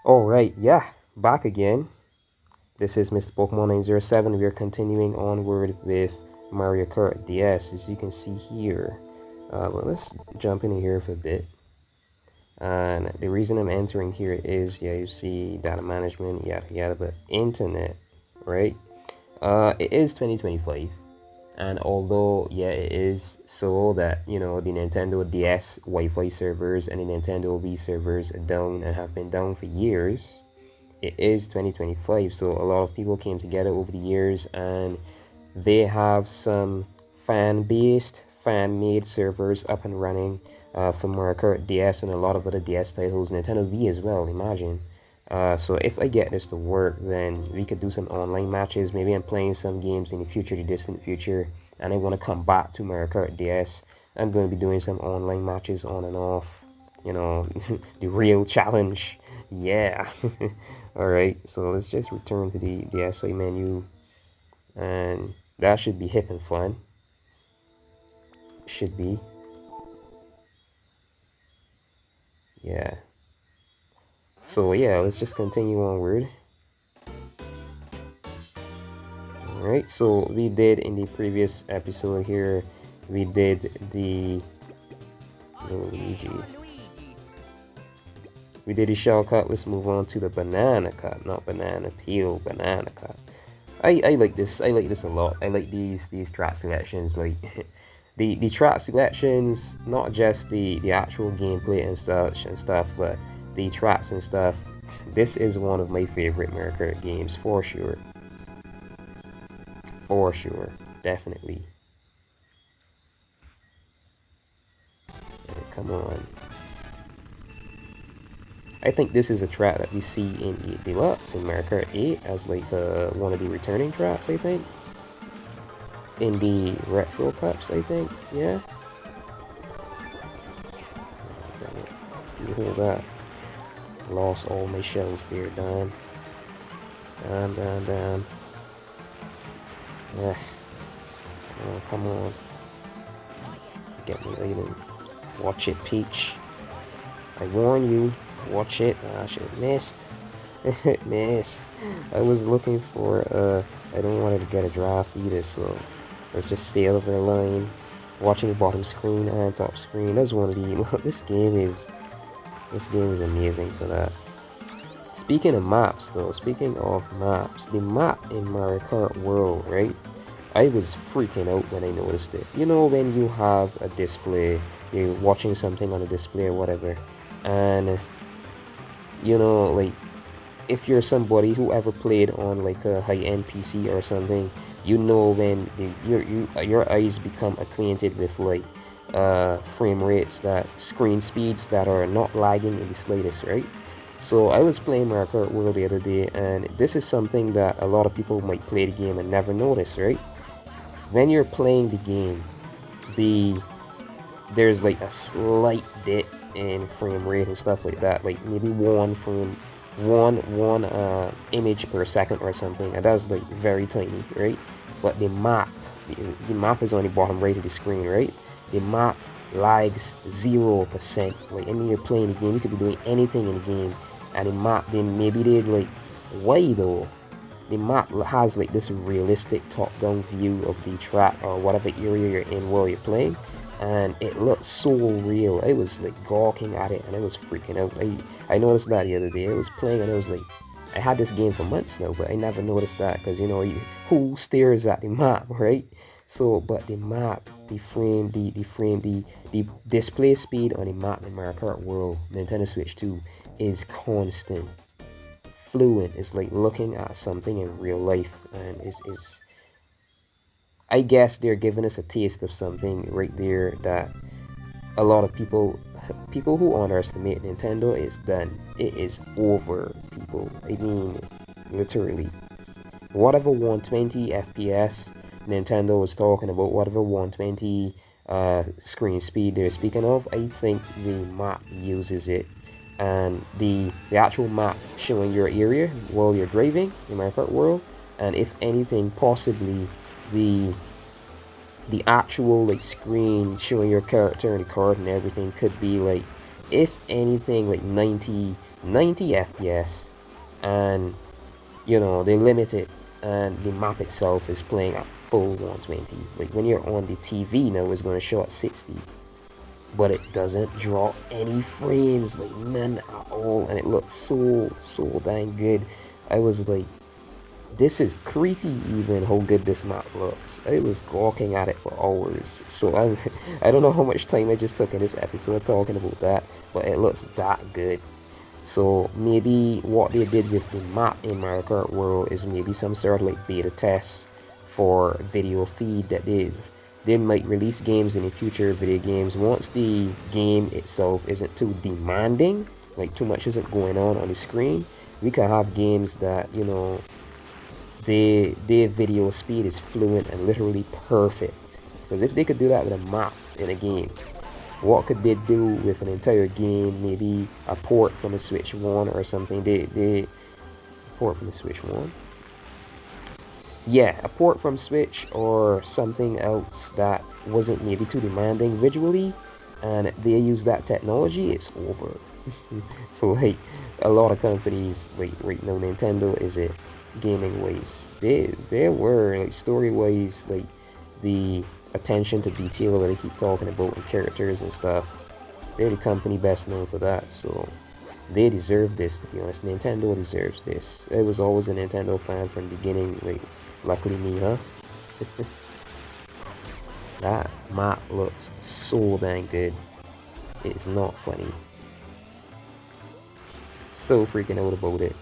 Alright, yeah, back again. This is Mr. Pokemon 907. We are continuing onward with Mario Kart DS, as you can see here. Well, let's jump in here for a bit. And the reason I'm entering here is, yeah, you see data management, yada yada, but internet, right? It is 2025. And although, yeah, it is so that, the Nintendo DS Wi-Fi servers and the Nintendo Wii servers are down and have been down for years, it is 2025. So a lot of people came together over the years and they have some fan-based, fan-made servers up and running for Mario Kart DS and a lot of other DS titles, Nintendo Wii as well, imagine. So if I get this to work, then we could do some online matches. Maybe I'm playing some games in the future, the distant future, and I want to come back to Mario Kart DS. I'm going to be doing some online matches on and off. The real challenge. Yeah. Alright, so let's just return to the SI menu, and that should be hip and fun. Should be. Yeah. So yeah, let's just continue onward. Alright, so we did in the previous episode here, we did the Luigi. We did the shell cut. Let's move on to the banana cut, not banana peel, banana cut. I like this. I like this a lot. I like these track selections. Like the track selections, not just the actual gameplay and stuff, but the tracks and stuff. This is one of my favorite Mario Kart games for sure. For sure, definitely. Come on. I think this is a track that we see in the Deluxe in Mario Kart 8 as like one of the returning tracks, I think. In the Retro Cups, I think, yeah. You hear that? Lost all my shells there, down. Down. Oh, come on. Get me later. Watch it, Peach. I warn you. Watch it. I should have missed. Missed. I was looking for, I don't want to get a draft either, so let's just stay over the line. Watching the bottom screen and top screen. That's one of the, this game is amazing for that. Speaking of maps though, the map in Mario Kart World, right? I was freaking out when I noticed it. You know, when you have a display, you're watching something on a display or whatever, and like if you're somebody who ever played on like a high-end PC or something, when your eyes become acquainted with like frame rates, that screen speeds that are not lagging in the slightest, right? So I was playing Mario Kart World the other day, and this is something that a lot of people might play the game and never notice, right? When you're playing the game, there's like a slight dip in frame rate and stuff like that, like maybe one image per second or something, and that's like very tiny, right? But the map is on the bottom right of the screen, right? The map lags 0%. Like, I mean, you're playing the game, you could be doing anything in the game, and the map, then maybe they'd like, why though? The map has like this realistic top-down view of the track or whatever area you're in while you're playing, and it looks so real. I was like gawking at it and I was freaking out. I noticed that the other day. I was playing and I was like, I had this game for months now, but I never noticed that because who stares at the map, right? So, but the map, the display speed on the map in Mario Kart World, Nintendo Switch 2, is constant, fluent. It's like looking at something in real life, and is I guess they're giving us a taste of something right there that a lot of people who underestimate Nintendo is done. It is over, people. I mean, literally. Whatever 120 FPS Nintendo is talking about, whatever 120 screen speed they're speaking of, I think the map uses it. And the actual map showing your area while you're driving in Mario Kart World, and if anything, possibly the actual like screen showing your character and the card and everything could be like, if anything, like 90 90 FPS, and you know they limit it, and the map itself is playing at full 120. Like when you're on the TV now, it's going to show at 60, but it doesn't drop any frames, like none at all, and it looks so dang good. I was like, this is creepy even how good this map looks. I was gawking at it for hours. So I don't know how much time I just took in this episode talking about that, but it looks that good. So maybe what they did with the map in Mario Kart World is maybe some sort of like beta test for video feed that they might release games in the future, video games, once the game itself isn't too demanding, like too much isn't going on the screen. We can have games that, you know, their video speed is fluent and literally perfect. Because if they could do that with a map in a game, what could they do with an entire game? Maybe a port from a Switch 1 or something. They port from the Switch 1. Yeah, a port from Switch or something else that wasn't maybe too demanding visually, and they use that technology, it's over. For like a lot of companies, like right now Nintendo is it gaming wise. They were like story wise, like the attention to detail that they keep talking about and characters and stuff. They're the company best known for that, so they deserve this, to be honest. Nintendo deserves this. I was always a Nintendo fan from the beginning, like luckily me, huh? That map looks so dang good. It's not funny. Still freaking out about it.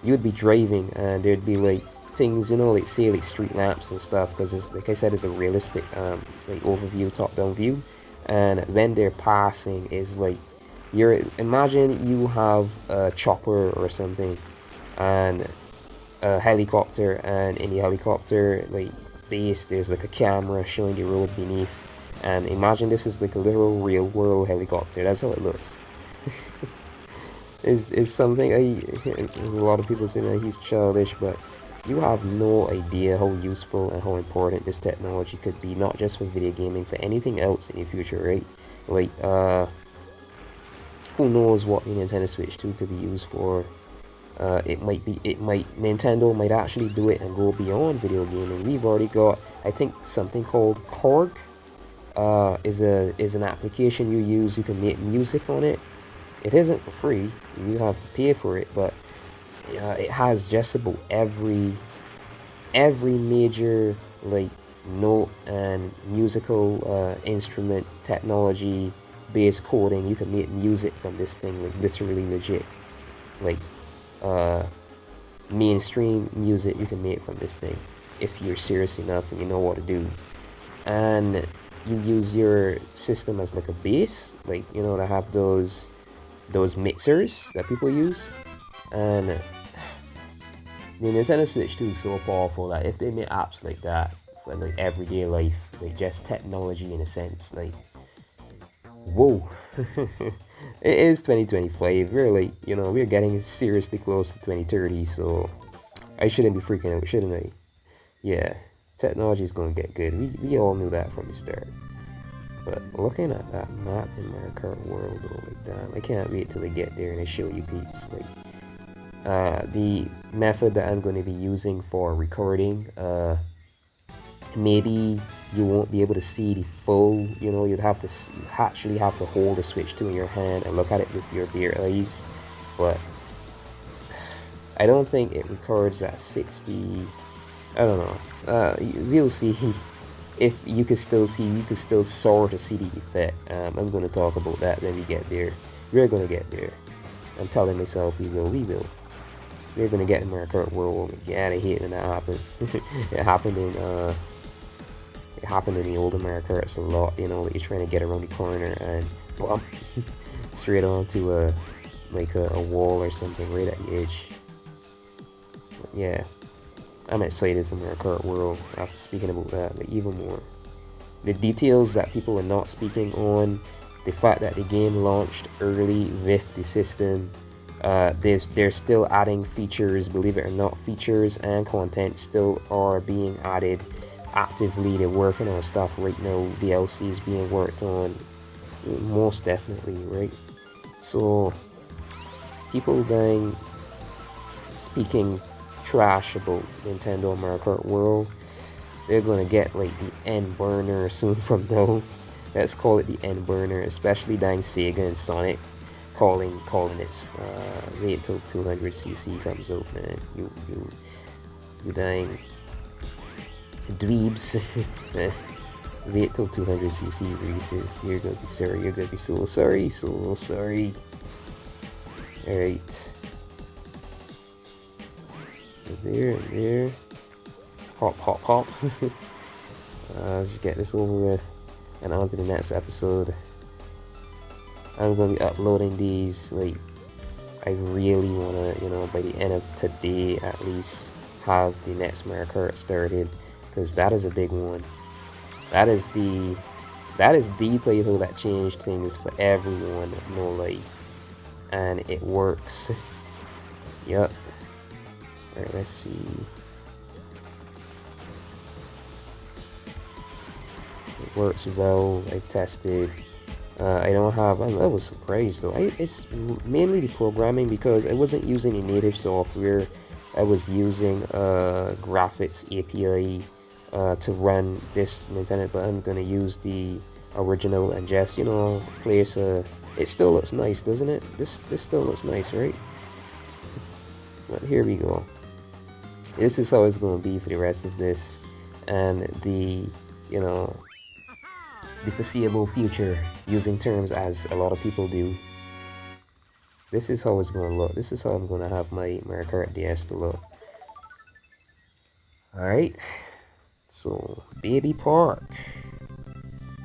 You would be driving and there'd be like things, you know, like say like street lamps and stuff, because it's like I said, it's a realistic like overview, top-down view, and when they're passing is like imagine you have a chopper or something and a helicopter, and in the helicopter like base there's like a camera showing the road beneath, and imagine this is like a literal real world helicopter. That's how it looks. is something a lot of people say that he's childish, but you have no idea how useful and how important this technology could be, not just for video gaming, for anything else in the future, right? Like who knows what the Nintendo Switch 2 could be used for. Nintendo might actually do it and go beyond video gaming. We've already got, I think, something called Korg. Is an application you use. You can make music on it. It isn't for free. You have to pay for it, but it has just about every major like note and musical instrument technology based coding. You can make music from this thing, like literally legit, like mainstream music you can make from this thing if you're serious enough and you know what to do. And you use your system as like a base, like, you know, to have those mixers that people use. And the Nintendo Switch 2 is so powerful that if they make apps like that for like everyday life, like just technology in a sense, like whoa. It is 2025. We're like, you know, we're getting seriously close to 2030, so I shouldn't be freaking out, shouldn't I? Yeah, technology is gonna get good. We all knew that from the start. But looking at that map in Mario Kart World, though, like damn, I can't wait till they get there and they show you peeps. Like the method that I'm going to be using for recording, maybe you won't be able to see the full, you know, you'd have to actually have to hold the Switch 2 in your hand and look at it with your bare eyes. But I don't think it records at 60. I don't know. We'll see. If you could still see, you could still sort of see the effect. I'm going to talk about that when we get there. We're going to get there. I'm telling myself we will. We're going to get in Mario Kart World when we get out of here, and that happens. It happened in the older Mario Karts a lot, you know, that you're trying to get around the corner and bump straight onto a wall or something right at the edge. But yeah, I'm excited for Mario Kart World after speaking about that, like even more. The details that people are not speaking on, the fact that the game launched early with the system, they're still adding features, believe it or not, features and content still are being added actively. They're working on stuff right now. DLC is being worked on, most definitely, right? So people then speaking trash about Nintendo Mario Kart World, they're gonna get like the end burner soon from now. Let's call it the end burner, especially dang Sega and Sonic calling it. Wait till 200cc comes out, man. You dang dweebs. Wait till 200cc releases. You're gonna be sorry. You're gonna be so sorry. So sorry. Alright. So there and there. Hop, hop, hop. Let's get this over with and on to the next episode. I'm gonna be uploading these, like, I really wanna, you know, by the end of today at least have the next Mario Kart started, because that is a big one. That is the title that changed things for everyone, no lie. And it works. Yep. Alright, let's see. It works well. I've tested. I don't have. I was surprised though. It's mainly the programming, because I wasn't using the native software. I was using graphics API to run this Nintendo, but I'm gonna use the original and just, you know, place a. It still looks nice, doesn't it? This still looks nice, right? But here we go. This is how it's gonna be for the rest of this, and the, you know, the foreseeable future, using terms as a lot of people do. This is how it's gonna look. This is how I'm gonna have my Mario Kart DS to look. Alright, so Baby Park.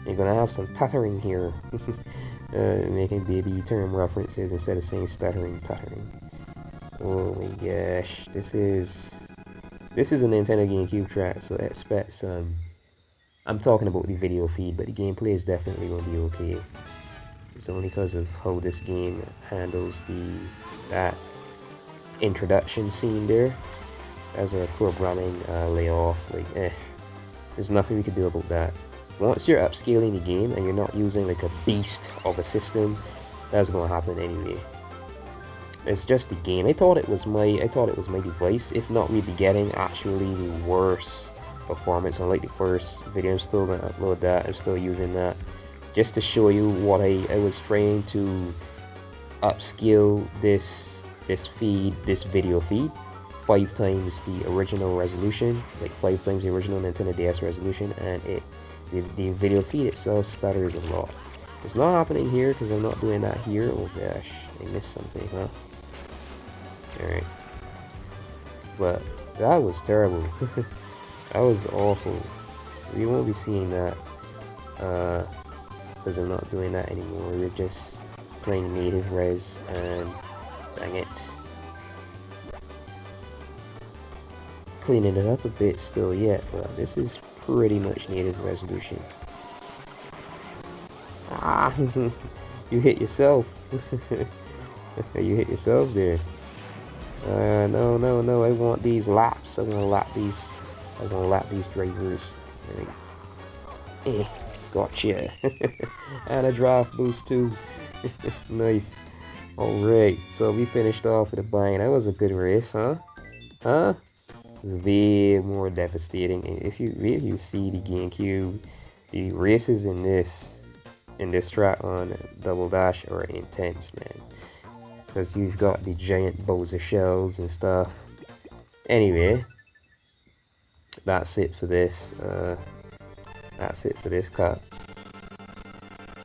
You're gonna have some tuttering here. Making baby term references instead of saying stuttering, tuttering. Oh my gosh, this is a Nintendo GameCube track, so expect some. I'm talking about the video feed, but the gameplay is definitely going to be okay. It's only because of how this game handles that introduction scene there as a programming layoff. Like, there's nothing we can do about that. Once you're upscaling the game and you're not using like a beast of a system, that's going to happen anyway. It's just the game. I thought it was my device. If not, we'd be getting actually the worst performance on like the first video. I'm still gonna upload that. I'm still using that just to show you what I was trying to upscale this video feed 5 times the original resolution, like 5 times the original Nintendo DS resolution, and the video feed itself stutters a lot. It's not happening here because I'm not doing that here. Oh gosh, I missed something, huh? Alright, but that was terrible. That was awful. We won't be seeing that because I'm not doing that anymore. We're just playing native res, and dang it, cleaning it up a bit still yet, but this is pretty much native resolution. Ah, you hit yourself. You hit yourself there. No, I want these laps. I'm gonna lap these drivers. Gotcha. And a draft boost too. Nice. Alright, so we finished off with a bang. That was a good race, huh? Way more devastating. If you see the GameCube, the races in this track on Double Dash are intense, man. Because you've got the giant Bowser shells and stuff. Anyway, that's it for this. That's it for this cut.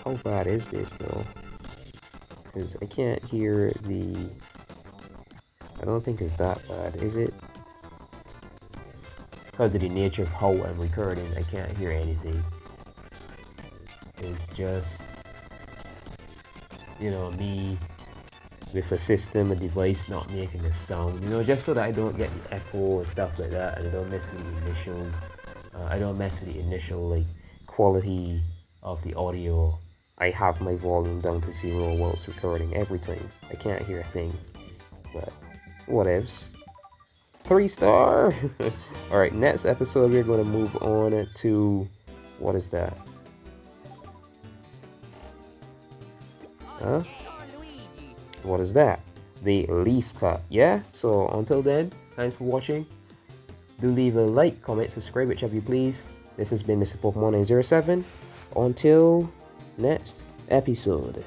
How bad is this though? Because I can't hear the. I don't think it's that bad, is it? Because of the nature of how I'm recording, I can't hear anything. It's just, you know, me with a system, a device not making a sound, you know, just so that I don't get the echo and stuff like that, and I don't mess with the initial, like quality of the audio. I have my volume down to 0 whilst recording every time. I can't hear a thing, but whatevs. 3-star. All right, next episode we're going to move on to, what is that? Huh? What is that? the leaf cut. Yeah, so until then, thanks for watching. Do leave a like, comment, subscribe, whichever you please. This has been Mr. Pokemon 907. Until next episode.